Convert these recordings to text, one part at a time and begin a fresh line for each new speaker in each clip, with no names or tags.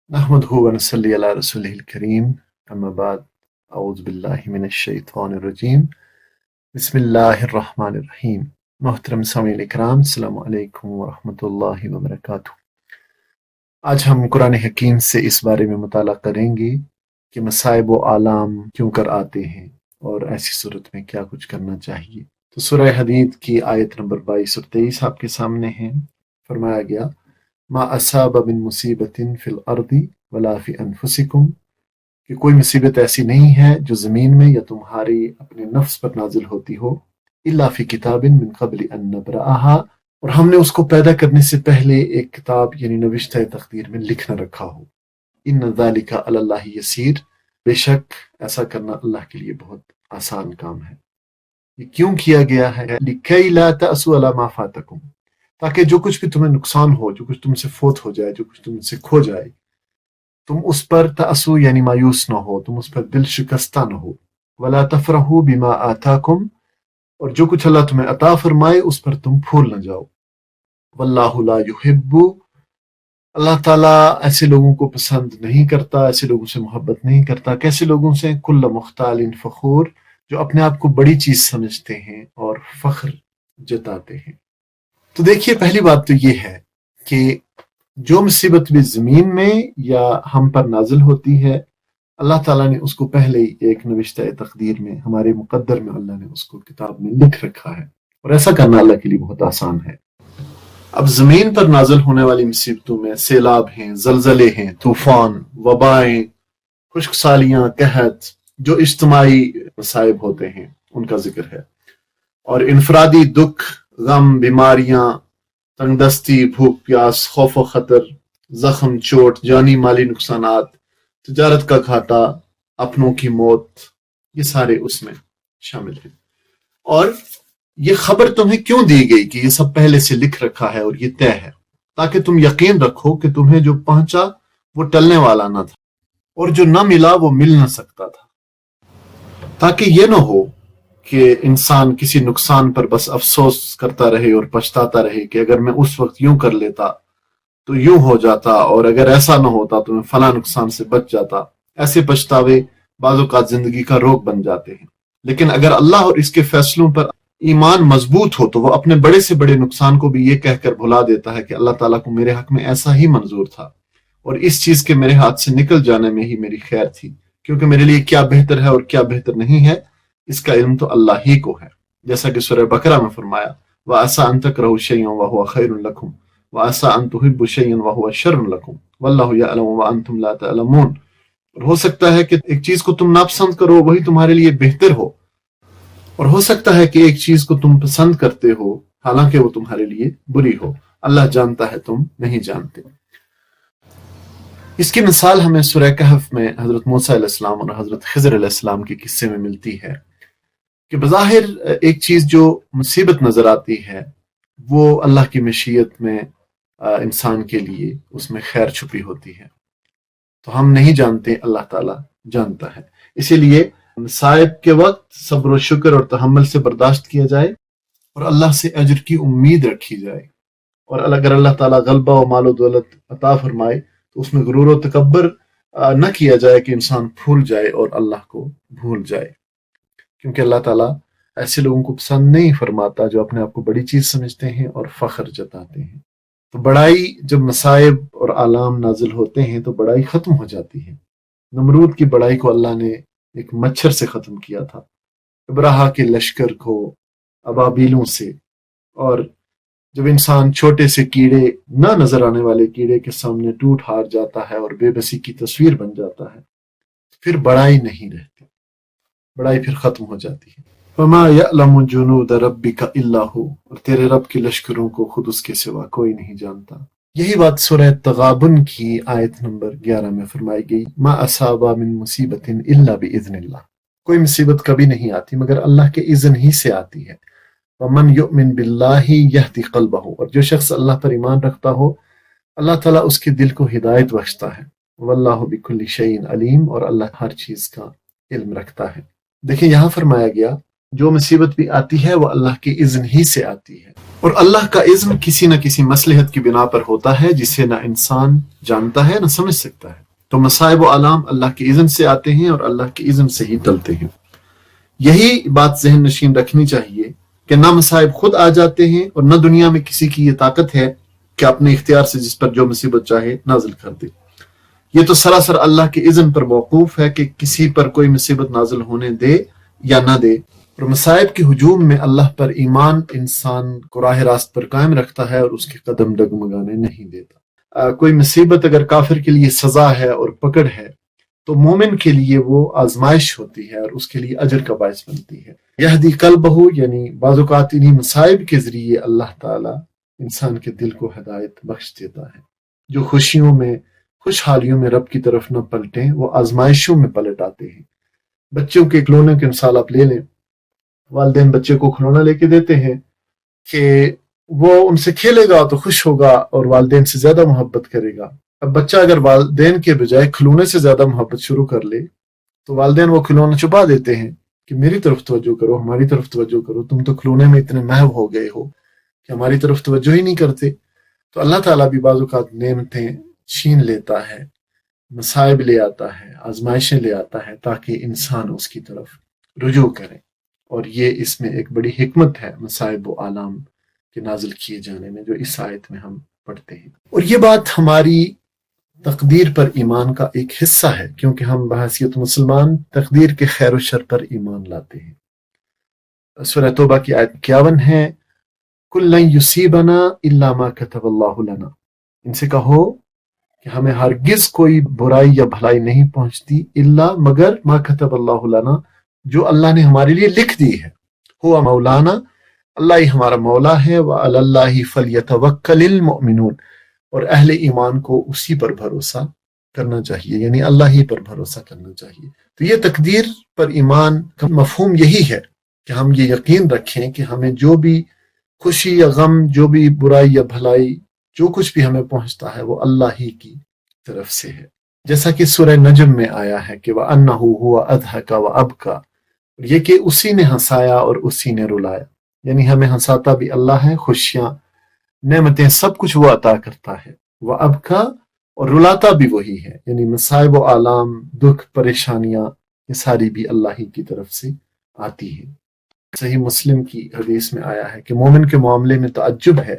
نحمده ونصلي على رسوله الكريم اما بعد اعوذ باللہ من الشیطان الرجیم بسم اللہ الرحمن الرحیم محترم سامعین اکرام السلام علیکم ورحمۃ اللہ وبرکاتہ۔ آج ہم قرآن حکیم سے اس بارے میں مطالعہ کریں گے کہ مصائب و آلام کیوں کر آتے ہیں اور ایسی صورت میں کیا کچھ کرنا چاہیے۔ تو سورہ حدید کی آیت نمبر 22 اور 23 آپ کے سامنے ہیں۔ فرمایا گیا ما اصاب من مصیبت فی الارض ولا فی انفسکم، کہ کوئی مصیبت ایسی نہیں ہے جو زمین میں یا تمہاری اپنے نفس پر نازل ہوتی ہو، الا فی کتاب من قبل ان نبرأها، اور ہم نے اس کو پیدا کرنے سے پہلے ایک کتاب یعنی نوشتہ تقدیر میں لکھ نہ رکھا ہو۔ ان ذالک علی اللہ یسیر، بے شک ایسا کرنا اللہ کے لیے بہت آسان کام ہے۔ یہ کیوں کیا گیا ہے؟ لکی لا تأسوا علی ما فاتکم، تاکہ جو کچھ بھی تمہیں نقصان ہو، جو کچھ تم سے فوت ہو جائے، جو کچھ تم سے کھو جائے، تم اس پر تأسو یعنی مایوس نہ ہو، تم اس پر دل شکستہ نہ ہو۔ ولا تفرحوا بما آتاکم، اور جو کچھ اللہ تمہیں عطا فرمائے اس پر تم پھول نہ جاؤ۔ واللہ لا یحب، اللہ تعالیٰ ایسے لوگوں کو پسند نہیں کرتا، ایسے لوگوں سے محبت نہیں کرتا۔ کیسے لوگوں سے؟ کل مختال فخور، جو اپنے آپ کو بڑی چیز سمجھتے ہیں اور فخر جتاتے ہیں۔ تو دیکھیے، پہلی بات تو یہ ہے کہ جو مصیبت بھی زمین میں یا ہم پر نازل ہوتی ہے، اللہ تعالیٰ نے اس کو پہلے ہی ایک نوشتہ تقدیر میں، ہمارے مقدر میں اللہ نے اس کو کتاب میں لکھ رکھا ہے، اور ایسا کرنا اللہ کے لیے بہت آسان ہے۔ اب زمین پر نازل ہونے والی مصیبتوں میں سیلاب ہیں، زلزلے ہیں، طوفان، وبائیں، خشک سالیاں، قحط، جو اجتماعی مصائب ہوتے ہیں ان کا ذکر ہے، اور انفرادی دکھ، غم، بیماریاں، تنگ دستی، بھوک پیاس، خوف و خطر، زخم، چوٹ، جانی مالی نقصانات، تجارت کا گھاٹا، اپنوں کی موت، یہ سارے اس میں شامل ہیں۔ اور یہ خبر تمہیں کیوں دی گئی کہ یہ سب پہلے سے لکھ رکھا ہے اور یہ طے ہے، تاکہ تم یقین رکھو کہ تمہیں جو پہنچا وہ ٹلنے والا نہ تھا، اور جو نہ ملا وہ مل نہ سکتا تھا، تاکہ یہ نہ ہو کہ انسان کسی نقصان پر بس افسوس کرتا رہے اور پچھتاتا رہے کہ اگر میں اس وقت یوں کر لیتا تو یوں ہو جاتا، اور اگر ایسا نہ ہوتا تو میں فلاں نقصان سے بچ جاتا۔ ایسے پچھتاوے بعض اوقات زندگی کا روگ بن جاتے ہیں۔ لیکن اگر اللہ اور اس کے فیصلوں پر ایمان مضبوط ہو تو وہ اپنے بڑے سے بڑے نقصان کو بھی یہ کہہ کر بھلا دیتا ہے کہ اللہ تعالیٰ کو میرے حق میں ایسا ہی منظور تھا، اور اس چیز کے میرے ہاتھ سے نکل جانے میں ہی میری خیر تھی، کیونکہ میرے لیے کیا بہتر ہے اور کیا بہتر نہیں ہے اس کا علم تو اللہ ہی کو ہے۔ جیسا کہ سورہ بقرہ میں فرمایا وَعَسَىٰ أَن تَكْرَهُوا شَيْئًا وَهُوَ خَيْرٌ لَكُمْ وَعَسَىٰ أَن تُحِبُّوا شَيْئًا وَهُوَ شَرٌّ لَكُمْ وَاللَّهُ يَعْلَمُ وَأَنتُمْ لَا تَعْلَمُونَ، اور ہو سکتا ہے کہ ایک چیز کو تم ناپسند کرو وہی تمہارے لیے بہتر ہو، اور ہو سکتا ہے کہ ایک چیز کو تم پسند کرتے ہو حالانکہ وہ تمہارے لیے بری ہو۔ اللہ جانتا ہے، تم نہیں جانتے۔ اس کی مثال ہمیں سورہ کہف میں حضرت موسیٰ علیہ السلام اور حضرت خضر علیہ السلام کے قصے میں ملتی ہے کہ بظاہر ایک چیز جو مصیبت نظر آتی ہے وہ اللہ کی مشیت میں انسان کے لیے اس میں خیر چھپی ہوتی ہے، تو ہم نہیں جانتے، اللہ تعالیٰ جانتا ہے۔ اسی لیے مصائب کے وقت صبر و شکر اور تحمل سے برداشت کیا جائے اور اللہ سے اجر کی امید رکھی جائے، اور اگر اللہ تعالیٰ غلبہ و مال و دولت عطا فرمائے تو اس میں غرور و تکبر نہ کیا جائے کہ انسان پھول جائے اور اللہ کو بھول جائے، کیونکہ اللہ تعالیٰ ایسے لوگوں کو پسند نہیں فرماتا جو اپنے آپ کو بڑی چیز سمجھتے ہیں اور فخر جتاتے ہیں۔ تو بڑائی، جب مصائب اور آلام نازل ہوتے ہیں تو بڑائی ختم ہو جاتی ہے۔ نمرود کی بڑائی کو اللہ نے ایک مچھر سے ختم کیا تھا، ابراہا کے لشکر کو ابابیلوں سے، اور جب انسان چھوٹے سے کیڑے، نہ نظر آنے والے کیڑے کے سامنے ٹوٹ ہار جاتا ہے اور بے بسی کی تصویر بن جاتا ہے، پھر بڑائی نہیں رہتی، بڑائی پھر ختم ہو جاتی ہے۔ وَمَا يَعْلَمُ جُنُودَ رَبِّكَ إِلَّا هُوَ، اور تیرے رب کے لشکروں کو خود اس کے سوا کوئی نہیں جانتا۔ یہی بات سورہ تغابن کی آیت نمبر 11 میں فرمائی گئی، مَا أَصَابَ مِن مُصِيبَةٍ إِلَّا بِإِذْنِ اللَّهِ، کوئی مصیبت کبھی نہیں آتی مگر اللہ کے اذن ہی سے آتی ہے۔ وَمَن يُؤْمِن بِاللَّهِ يَهْدِ قَلْبَهُ، اور جو شخص اللہ پر ایمان رکھتا ہو اللہ تعالیٰ اس کے دل کو ہدایت بخشتا ہے۔ وَاللَّهُ بِكُلِّ شَيْءٍ عَلِيمٌ، اور اللہ ہر چیز کا علم رکھتا ہے۔ دیکھیں یہاں فرمایا گیا جو مصیبت بھی آتی ہے وہ اللہ کے اذن ہی سے آتی ہے، اور اللہ کا اذن کسی نہ کسی مصلحت کی بنا پر ہوتا ہے جسے نہ انسان جانتا ہے نہ سمجھ سکتا ہے۔ تو مصائب و آلام اللہ کے اذن سے آتے ہیں اور اللہ کے اذن سے ہی ٹلتے ہیں۔ یہی بات ذہن نشین رکھنی چاہیے کہ نہ مصائب خود آ جاتے ہیں اور نہ دنیا میں کسی کی یہ طاقت ہے کہ اپنے اختیار سے جس پر جو مصیبت چاہے نازل کر دے۔ یہ تو سراسر اللہ کے اذن پر موقوف ہے کہ کسی پر کوئی مصیبت نازل ہونے دے یا نہ دے، اور مصائب کے ہجوم میں اللہ پر ایمان انسان کو راہ راست پر قائم رکھتا ہے اور اس کے قدم ڈگمگانے نہیں دیتا۔ کوئی مصیبت اگر کافر کے لیے سزا ہے اور پکڑ ہے تو مومن کے لیے وہ آزمائش ہوتی ہے اور اس کے لیے اجر کا باعث بنتی ہے۔ یہدی قلبہ، یعنی بعض اوقات انہی مصائب کے ذریعے اللہ تعالی انسان کے دل کو ہدایت بخش دیتا ہے۔ جو خوشیوں میں خوشحالیوں میں رب کی طرف نہ پلٹیں وہ آزمائشوں میں پلٹ آتے ہیں۔ بچوں کے کھلونے کی مثال آپ لے لیں، والدین بچے کو کھلونا لے کے دیتے ہیں کہ وہ ان سے کھیلے گا تو خوش ہوگا اور والدین سے زیادہ محبت کرے گا۔ اب بچہ اگر والدین کے بجائے کھلونے سے زیادہ محبت شروع کر لے تو والدین وہ کھلونا چھپا دیتے ہیں کہ میری طرف توجہ کرو، ہماری طرف توجہ کرو، تم تو کھلونے میں اتنے محو ہو گئے ہو کہ ہماری طرف توجہ ہی نہیں کرتے۔ تو اللہ تعالیٰ بھی بعض اوقات نعمتیں چھین لیتا ہے، مصائب لے آتا ہے، آزمائشیں لے آتا ہے تاکہ انسان اس کی طرف رجوع کرے، اور یہ اس میں ایک بڑی حکمت ہے مصائب و آلام کے نازل کیے جانے میں جو اس آیت میں ہم پڑھتے ہیں۔ اور یہ بات ہماری تقدیر پر ایمان کا ایک حصہ ہے، کیونکہ ہم بحیثیت مسلمان تقدیر کے خیر و شر پر ایمان لاتے ہیں۔ سورہ توبہ کی آیت 51 ہے، کُلًّا یُصِیبَنَا إِلَّا مَا كَتَبَ اللَّهُ لَنَا، ان سے کہو کہ ہمیں ہرگز کوئی برائی یا بھلائی نہیں پہنچتی الا مگر ما كتب اللہ لنا، جو اللہ نے ہمارے لیے لکھ دی ہے۔ ہوا مولانا، اللہ ہی ہمارا مولا ہے، وعلی اللہ فلیتوکل المؤمنون، اور اہل ایمان کو اسی پر بھروسہ کرنا چاہیے، یعنی اللہ ہی پر بھروسہ کرنا چاہیے۔ تو یہ تقدیر پر ایمان کا مفہوم یہی ہے کہ ہم یہ یقین رکھیں کہ ہمیں جو بھی خوشی یا غم، جو بھی برائی یا بھلائی، جو کچھ بھی ہمیں پہنچتا ہے وہ اللہ ہی کی طرف سے ہے، جیسا کہ سورہ نجم میں آیا ہے کہ وَأَنَّهُ هُوَ أَضْحَكَ وَأَبْكَى، یہ کہ اسی نے ہنسایا اور اسی نے رلایا، یعنی ہمیں ہنساتا بھی اللہ ہے، خوشیاں نعمتیں سب کچھ وہ عطا کرتا ہے، وَأَبْكَى، اور رلاتا بھی وہی ہے، یعنی مصائب و آلام، دکھ، پریشانیاں، یہ ساری بھی اللہ ہی کی طرف سے آتی ہیں۔ صحیح مسلم کی حدیث میں آیا ہے کہ مومن کے معاملے میں تعجب ہے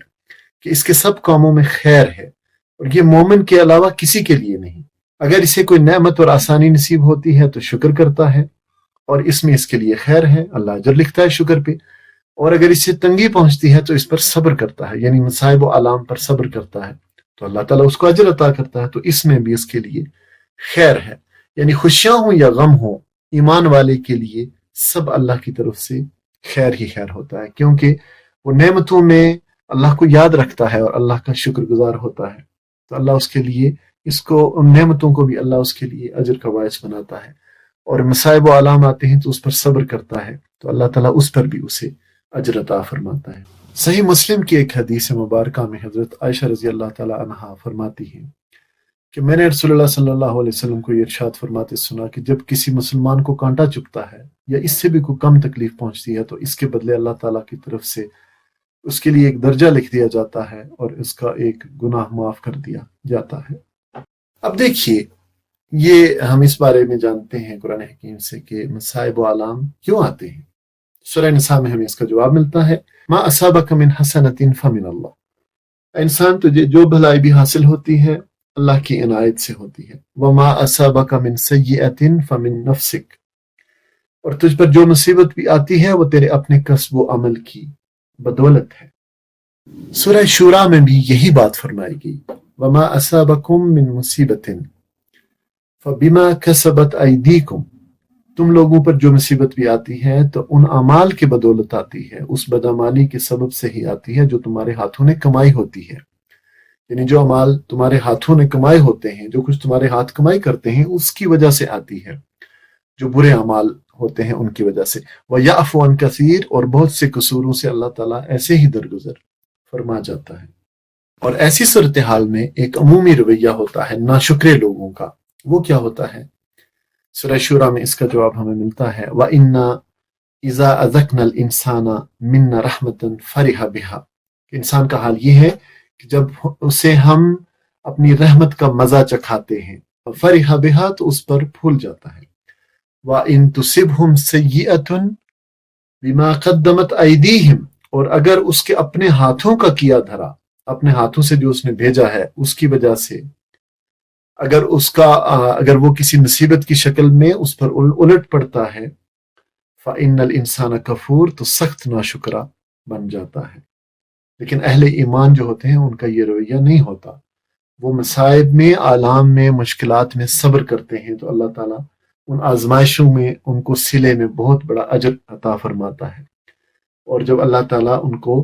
کہ اس کے سب کاموں میں خیر ہے، اور یہ مومن کے علاوہ کسی کے لیے نہیں۔ اگر اسے کوئی نعمت اور آسانی نصیب ہوتی ہے تو شکر کرتا ہے اور اس میں اس کے لیے خیر ہے، اللہ اجر لکھتا ہے شکر پہ، اور اگر اسے تنگی پہنچتی ہے تو اس پر صبر کرتا ہے، یعنی مصائب و آلام پر صبر کرتا ہے تو اللہ تعالیٰ اس کو اجر عطا کرتا ہے، تو اس میں بھی اس کے لیے خیر ہے۔ یعنی خوشیاں ہوں یا غم ہوں، ایمان والے کے لیے سب اللہ کی طرف سے خیر ہی خیر ہوتا ہے، کیونکہ وہ نعمتوں میں اللہ کو یاد رکھتا ہے اور اللہ کا شکر گزار ہوتا ہے، تو اللہ اس کے لیے اس کو، ان نعمتوں کو بھی اللہ اس کے لیے اجر کا باعث بناتا ہے، اور مصائب و آلام آتے ہیں تو اس پر صبر کرتا ہے تو اللہ تعالیٰ اس پر بھی اسے اجر عطا فرماتا ہے۔ صحیح مسلم کی ایک حدیث مبارکہ میں حضرت عائشہ رضی اللہ تعالیٰ عنہا فرماتی ہیں کہ میں نے رسول اللہ صلی اللہ علیہ وسلم کو یہ ارشاد فرماتے سنا کہ جب کسی مسلمان کو کانٹا چبھتا ہے یا اس سے بھی کوئی کم تکلیف پہنچتی ہے تو اس کے بدلے اللہ تعالیٰ کی طرف سے اس کے لیے ایک درجہ لکھ دیا جاتا ہے اور اس کا ایک گناہ معاف کر دیا جاتا ہے۔ اب دیکھیے، یہ ہم اس بارے میں جانتے ہیں قرآن حکیم سے کہ مصائب و آلام کیوں آتے ہیں۔ سورہ نساء میں ہمیں اس کا جواب ملتا ہے، ما اصابک من حسنۃ فمن اللہ، انسان تجھے جو بھلائی بھی حاصل ہوتی ہے اللہ کی عنایت سے ہوتی ہے، وما اصابک من سیئۃ فمن نفسک، اور تجھ پر جو مصیبت بھی آتی ہے وہ تیرے اپنے کسب و عمل کی بدولت ہے۔ سورہ شورا میں بھی یہی بات فرمائی گئی، وما اصابکم من مصیبۃ فبما کسبت ایدیکم، تم لوگوں پر جو مصیبت بھی آتی ہے تو ان اعمال کے بدولت آتی ہے، اس بدعمالی کے سبب سے ہی آتی ہے جو تمہارے ہاتھوں نے کمائی ہوتی ہے، یعنی جو اعمال تمہارے ہاتھوں نے کمائے ہوتے ہیں، جو کچھ تمہارے ہاتھ کمائی کرتے ہیں اس کی وجہ سے آتی ہے، جو برے اعمال ہوتے ہیں ان کی وجہ سے۔ وَيَعْفُو عَنْ كَثِيرٍ، اور بہت سے قصوروں سے اللہ تعالیٰ ایسے ہی درگزر فرما جاتا ہے۔ اور ایسی صورتحال میں ایک عمومی رویہ ہوتا ہے ناشکرے لوگوں کا، وہ کیا ہوتا ہے؟ سورہ شورا میں اس کا جواب ہمیں ملتا ہے، وَإِنَّا اذا اذقنا الانسان منا رحمتا فرح بها، کہ انسان کا حال یہ ہے کہ جب اسے ہم اپنی رحمت کا مزہ چکھاتے ہیں، فرح بها تو اس پر پھول جاتا ہے، وَإِن تُصِبْهُمْ سَيِّئَةٌ بِمَا قَدَّمَتْ أَيْدِيهِمْ، اور اگر اس کے اپنے ہاتھوں کا کیا دھرا، اپنے ہاتھوں سے جو اس نے بھیجا ہے اس کی وجہ سے، اگر وہ کسی مصیبت کی شکل میں اس پر الٹ پڑتا ہے، فَإِنَّ الْإِنسَانَ كَفُورٌ، تو سخت ناشکرا بن جاتا ہے۔ لیکن اہل ایمان جو ہوتے ہیں ان کا یہ رویہ نہیں ہوتا، وہ مصائب میں، آلام میں، مشکلات میں صبر کرتے ہیں تو اللہ تعالیٰ ان آزمائشوں میں ان کو صلے میں بہت بڑا اجر عطا فرماتا ہے، اور جب اللہ تعالیٰ ان کو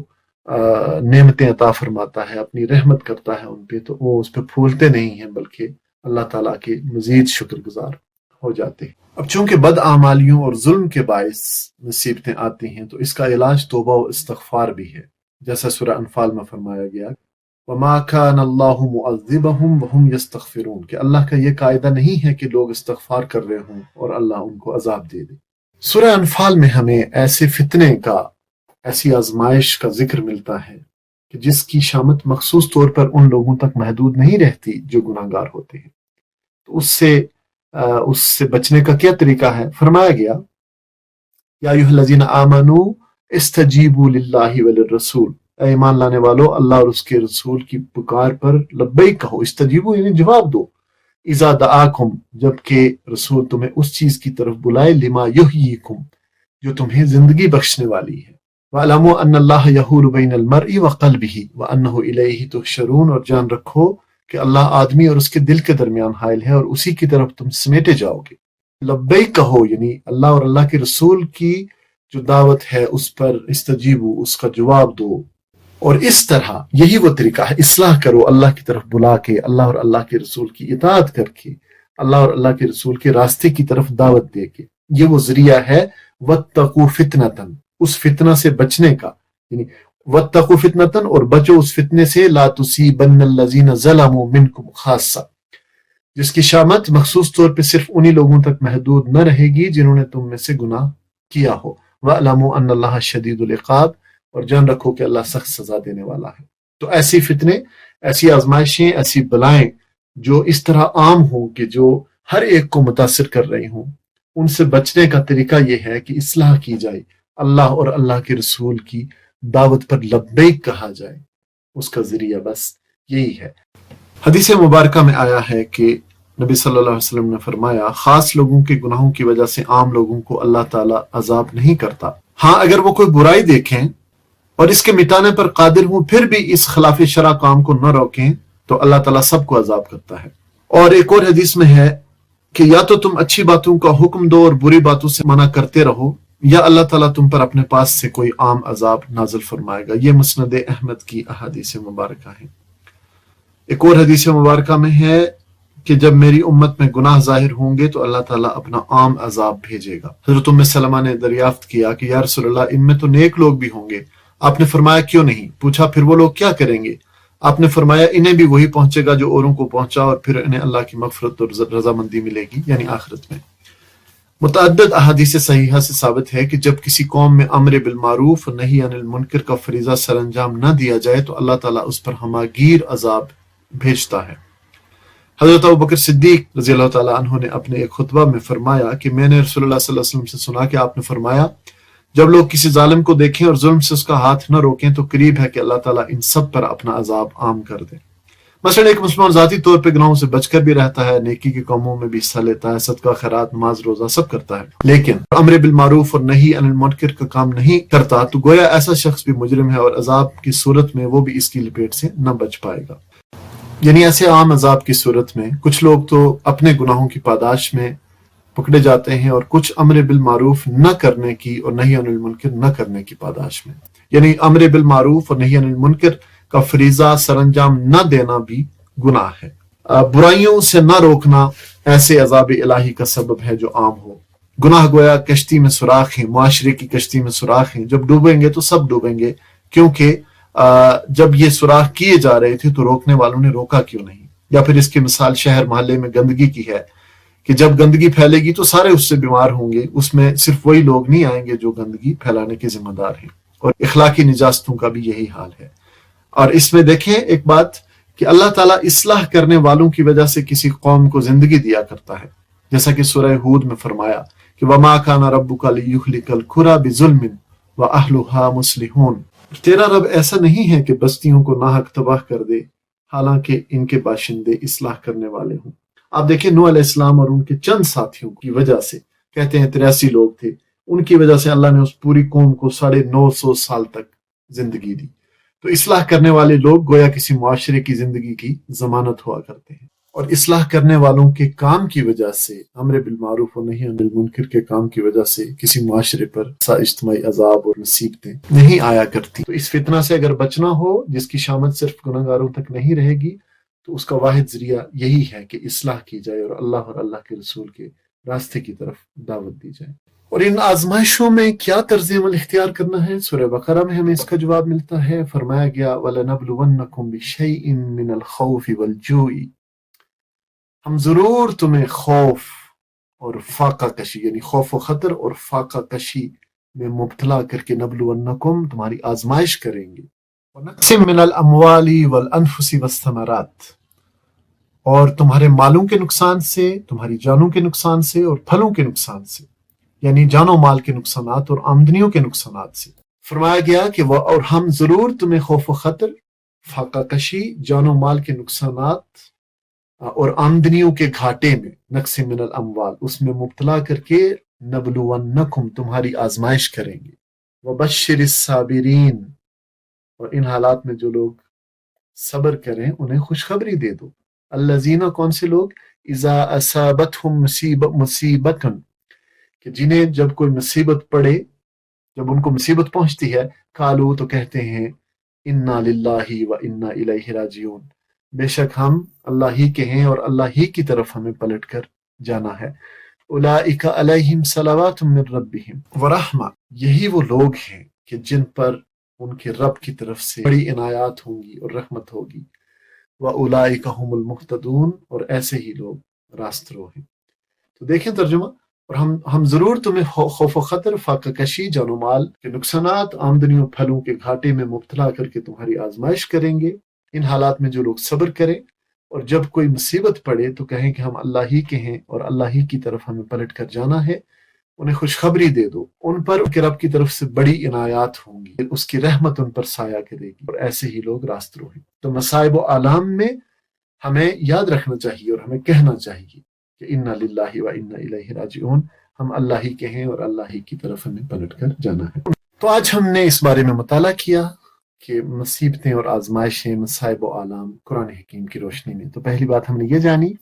نعمتیں عطا فرماتا ہے، اپنی رحمت کرتا ہے ان پہ، تو وہ اس پہ پھولتے نہیں ہیں بلکہ اللہ تعالیٰ کے مزید شکر گزار ہو جاتے ہیں۔ اب چونکہ بد اعمالیوں اور ظلم کے باعث مصیبتیں آتی ہیں تو اس کا علاج توبہ و استغفار بھی ہے، جیسا سورہ انفال میں فرمایا گیا، وَمَا كَانَ اللَّهُ مُعَذِّبَهُمْ وَهُمْ يَسْتَغْفِرُونَ، کہ اللہ کا یہ قاعدہ نہیں ہے کہ لوگ استغفار کر رہے ہوں اور اللہ ان کو عذاب دے دے۔ سورہ انفال میں ہمیں ایسے فتنے کا، ایسی آزمائش کا ذکر ملتا ہے کہ جس کی شامت مخصوص طور پر ان لوگوں تک محدود نہیں رہتی جو گناہ گار ہوتے ہیں، تو اس سے بچنے کا کیا طریقہ ہے؟ فرمایا گیا، یا ایھا الذین آمنوا استجیبوا للہ وللرسول، اے ایمان لانے والو، اللہ اور اس کے رسول کی پکار پر لبیک کہو، استجیبوا یعنی جواب دو، اذا دعاکم، جب کہ رسول تمہیں اس چیز کی طرف بلائے، لما یحییکم، جو تمہیں زندگی بخشنے والی ہے، وَاعْلَمُوا أَنَّ اللَّهَ يَحُولُ بَيْنَ الْمَرْءِ وَقَلْبِهِ وَأَنَّهُ إِلَيْهِ تُحْشَرُونَ، اور جان رکھو کہ اللہ آدمی اور اس کے دل کے درمیان حائل ہے اور اسی کی طرف تم سمیٹے جاؤ گے۔ لبیک کہو یعنی اللہ اور اللہ کے رسول کی جو دعوت ہے اس پر استجیبو، اس کا جواب دو، اور اس طرح یہی وہ طریقہ ہے، اصلاح کرو اللہ کی طرف بلا کے، اللہ اور اللہ کے رسول کی اطاعت کر کے، اللہ اور اللہ کے رسول کے راستے کی طرف دعوت دے کے، یہ وہ ذریعہ ہے۔ وَاتَّقُوا فِتْنَةً، اس فتنہ سے بچنے کا، یعنی وَاتَّقُوا فِتْنَةً، اور بچو اس فتنے سے، لَا تُصِيبَنَّ الَّذِينَ ظَلَمُوا مِنْكُمْ خَاصَّةً، جس کی شامت مخصوص طور پہ صرف انہی لوگوں تک محدود نہ رہے گی جنہوں نے تم میں سے گناہ کیا ہو۔ وَاعْلَمُوا أَنَّ اللَّهَ شَدِيدُ الْعِقَابِ، اور جان رکھو کہ اللہ سخت سزا دینے والا ہے۔ تو ایسی فتنے، ایسی آزمائشیں، ایسی بلائیں جو اس طرح عام ہوں کہ جو ہر ایک کو متاثر کر رہی ہوں، ان سے بچنے کا طریقہ یہ ہے کہ اصلاح کی جائے، اللہ اور اللہ کے رسول کی دعوت پر لبیک کہا جائے، اس کا ذریعہ بس یہی ہے۔ حدیث مبارکہ میں آیا ہے کہ نبی صلی اللہ علیہ وسلم نے فرمایا، خاص لوگوں کے گناہوں کی وجہ سے عام لوگوں کو اللہ تعالیٰ عذاب نہیں کرتا، ہاں اگر وہ کوئی برائی دیکھیں اور اس کے مٹانے پر قادر ہوں پھر بھی اس خلاف شرع کام کو نہ روکیں تو اللہ تعالیٰ سب کو عذاب کرتا ہے۔ اور ایک اور حدیث میں ہے کہ یا تو تم اچھی باتوں کا حکم دو اور بری باتوں سے منع کرتے رہو، یا اللہ تعالیٰ تم پر اپنے پاس سے کوئی عام عذاب نازل فرمائے گا۔ یہ مسند احمد کی احادیث مبارکہ ہیں۔ ایک اور حدیث مبارکہ میں ہے کہ جب میری امت میں گناہ ظاہر ہوں گے تو اللہ تعالیٰ اپنا عام عذاب بھیجے گا۔ حضرت ام سلمہ نے دریافت کیا کہ یا رسول اللہ، ان میں تو نیک لوگ بھی ہوں گے۔ آپ نے فرمایا کیوں نہیں؟ پوچھا پھر وہ لوگ کیا کریں گے؟ آپ نے فرمایا انہیں بھی وہی پہنچے گا جو اوروں کو پہنچا، اور پھر انہیں اللہ کی مغفرت اور رضامندی ملے گی، یعنی آخرت میں۔ متعدد احادیث صحیحہ سے ثابت ہے کہ جب کسی قوم میں امر بالمعروف اور نہی عن المنکر کا فریضہ سر انجام نہ دیا جائے تو اللہ تعالیٰ اس پر ہماگیر عذاب بھیجتا ہے۔ حضرت ابوبکر صدیق رضی اللہ تعالیٰ عنہ نے اپنے ایک خطبہ میں فرمایا کہ میں نے رسول اللہ صلی اللہ علیہ وسلم سے سنا کہ آپ نے فرمایا، جب لوگ کسی ظالم کو دیکھیں اور ظلم سے اس کا ہاتھ نہ روکیں تو قریب ہے کہ اللہ تعالیٰ ان سب پر اپنا عذاب عام کر دے۔ مثلا ایک مسلمان ذاتی طور پہ گناہوں سے بچ کر بھی رہتا ہے، نیکی کے کاموں میں بھی حصہ لیتا ہے، صدقہ خیرات، نماز روزہ سب کرتا ہے، لیکن امر بالمعروف اور نہی عن المنکر کا کام نہیں کرتا تو گویا ایسا شخص بھی مجرم ہے، اور عذاب کی صورت میں وہ بھی اس کی لپیٹ سے نہ بچ پائے گا۔ یعنی ایسے عام عذاب کی صورت میں کچھ لوگ تو اپنے گناہوں کی پاداش میں پکڑے جاتے ہیں، اور کچھ امر بالمعروف نہ کرنے کی اور نہی عن المنکر نہ کرنے کی پاداش میں، یعنی امر بالمعروف اور نہی عن المنکر کا فریضہ سر انجام نہ دینا بھی گناہ ہے۔ برائیوں سے نہ روکنا ایسے عذاب الہی کا سبب ہے جو عام ہو۔ گناہ گویا کشتی میں سوراخ ہیں، معاشرے کی کشتی میں سوراخ ہیں، جب ڈوبیں گے تو سب ڈوبیں گے، کیونکہ جب یہ سوراخ کیے جا رہے تھے تو روکنے والوں نے روکا کیوں نہیں؟ یا پھر اس کی مثال شہر محلے میں گندگی کی ہے کہ جب گندگی پھیلے گی تو سارے اس سے بیمار ہوں گے، اس میں صرف وہی لوگ نہیں آئیں گے جو گندگی پھیلانے کے ذمہ دار ہیں، اور اخلاقی نجاستوں کا بھی یہی حال ہے۔ اور اس میں دیکھیں ایک بات کہ اللہ تعالیٰ اصلاح کرنے والوں کی وجہ سے کسی قوم کو زندگی دیا کرتا ہے، جیسا کہ سورہ ہود میں فرمایا کہ وَمَا كَانَ رَبُّكَ لِيُهْلِكَ الْقُرَىٰ بِظُلْمٍ وَأَهْلُهَا مُصْلِحُونَ، تیرا رب ایسا نہیں ہے کہ بستیوں کو ناحق تباہ کر دے حالانکہ ان کے باشندے اصلاح کرنے والے ہوں۔ آپ دیکھیں نوح علیہ السلام اور ان کے چند ساتھیوں کی وجہ سے، کہتے ہیں 83 لوگ تھے، ان کی وجہ سے اللہ نے اس پوری قوم کو 950 سال تک زندگی دی۔ تو اصلاح کرنے والے لوگ گویا کسی معاشرے کی زندگی کی ضمانت ہوا کرتے ہیں، اور اصلاح کرنے والوں کے کام کی وجہ سے، امر بالمعروف و نہی عن المنکر کے کام کی وجہ سے کسی معاشرے پر اجتماعی عذاب اور مصیبتیں نہیں آیا کرتی۔ تو اس فتنہ سے اگر بچنا ہو جس کی شامت صرف گناہگاروں تک نہیں رہے گی، تو اس کا واحد ذریعہ یہی ہے کہ اصلاح کی جائے اور اللہ کے رسول کے راستے کی طرف دعوت دی جائے۔ اور ان آزمائشوں میں کیا طرز عمل اختیار کرنا ہے، سورہ بقرہ میں ہمیں اس کا جواب ملتا ہے۔ فرمایا گیا وَلَنَبْلُوَنَّكُمْ بِشَيْءٍ مِّنَ الْخَوْفِ وَالْجُوعِ، ہم ضرور تمہیں خوف اور فاقہ کشی، یعنی خوف و خطر اور فاقہ کشی میں مبتلا کر کے نبلونکم، تمہاری آزمائش کریں گے، وَنَقْسِم مِّنَ الْأَمْوَالِ وَالْأَنفُسِ وَالثَّمَرَاتِ، اور تمہارے مالوں کے نقصان سے، تمہاری جانوں کے نقصان سے، اور پھلوں کے نقصان سے، یعنی جان و مال کے نقصانات اور آمدنیوں کے نقصانات سے۔ فرمایا گیا کہ وہ اور ہم ضرور تمہیں خوف و خطر، فاقہ کشی، جان و مال کے نقصانات اور آمدنیوں کے گھاٹے میں، نقص من الاموال، اس میں مبتلا کر کے نبلونکم، تمہاری آزمائش کریں گے، وبشر الصابرین، اور ان حالات میں جو لوگ صبر کریں انہیں خوشخبری دے دو۔ الذین، کون سے لوگ؟ اذا اصابتہم مصیبت، کہ جنہیں جب کوئی مصیبت پڑے، جب ان کو مصیبت پہنچتی ہے، قالو، تو کہتے ہیں انا للہ و انا الیہ راجعون، بے شک ہم اللہ ہی کے ہیں اور اللہ ہی کی طرف ہمیں پلٹ کر جانا ہے۔ اولئک علیہم صلوات من ربہم ورحمہ، یہی وہ لوگ ہیں کہ جن پر ان کے رب کی طرف سے بڑی عنایات ہوں گی اور رحمت ہوگی۔ وَأُولَئِكَ هُمُ الْمُهْتَدُونَ، اور ایسے ہی لوگ راست رو ہیں۔ تو دیکھیں ترجمہ، اور ہم ضرور تمہیں خوف و خطر، فاقہ کشی، جان و مال کے نقصانات، آمدنیوں پھلوں کے گھاٹے میں مبتلا کر کے تمہاری آزمائش کریں گے۔ ان حالات میں جو لوگ صبر کریں اور جب کوئی مصیبت پڑے تو کہیں کہ ہم اللہ ہی کے ہیں اور اللہ ہی کی طرف ہمیں پلٹ کر جانا ہے، انہیں خوشخبری دے دو، ان پر ان کے رب کی طرف سے بڑی عنایات ہوں گی، اس کی رحمت ان پر سایہ کرے گی، اور ایسے ہی لوگ راست رو ہیں۔ تو مصائب و آلام میں ہمیں یاد رکھنا چاہیے اور ہمیں کہنا چاہیے کہ انا للہ و انا الیہ راجعون، ہم اللہ ہی کے ہیں اور اللہ ہی کی طرف ہمیں پلٹ کر جانا ہے۔ تو آج ہم نے اس بارے میں مطالعہ کیا کہ مصیبتیں اور آزمائشیں، مصائب و آلام قرآن حکیم کی روشنی میں۔ تو پہلی بات ہم نے یہ جانی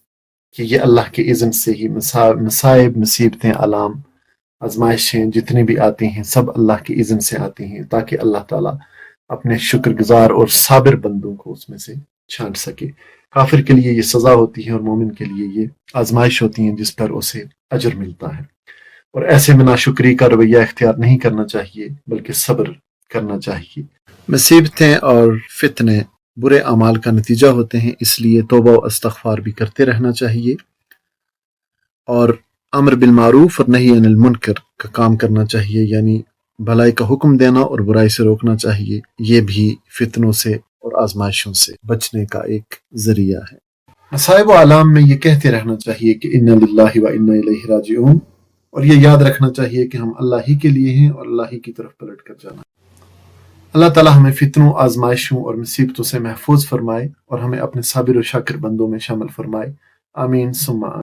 کہ یہ اللہ کے اذن سے ہی مصائب، مصیبتیں، آلام، آزمائشیں جتنی بھی آتی ہیں سب اللہ کے اذن سے آتی ہیں، تاکہ اللہ تعالیٰ اپنے شکر گزار اور صابر بندوں کو اس میں سے چھانٹ سکے۔ کافر کے لیے یہ سزا ہوتی ہے اور مومن کے لیے یہ آزمائش ہوتی ہیں جس پر اسے اجر ملتا ہے، اور ایسے میں ناشکری کا رویہ اختیار نہیں کرنا چاہیے بلکہ صبر کرنا چاہیے۔ مصیبتیں اور فتنے برے اعمال کا نتیجہ ہوتے ہیں، اس لیے توبہ و استغفار بھی کرتے رہنا چاہیے، اور امر بالمعروف اور نہی عن المنکر کا کام کرنا چاہیے، یعنی بھلائی کا حکم دینا اور برائی سے روکنا چاہیے۔ یہ بھی فتنوں سے اور آزمائشوں سے بچنے کا ایک ذریعہ ہے۔ مصائب و آلام میں یہ کہتے رہنا چاہیے کہ انا للہ و انا الیہ راجعون، اور یہ یاد رکھنا چاہیے کہ ہم اللہ ہی کے لیے ہیں اور اللہ ہی کی طرف پلٹ کر جانا ہے۔ اللہ تعالیٰ ہمیں فتنوں، آزمائشوں اور مصیبتوں سے محفوظ فرمائے اور ہمیں اپنے صابر و شاکر بندوں میں شامل فرمائے۔ آمین ثم آمین۔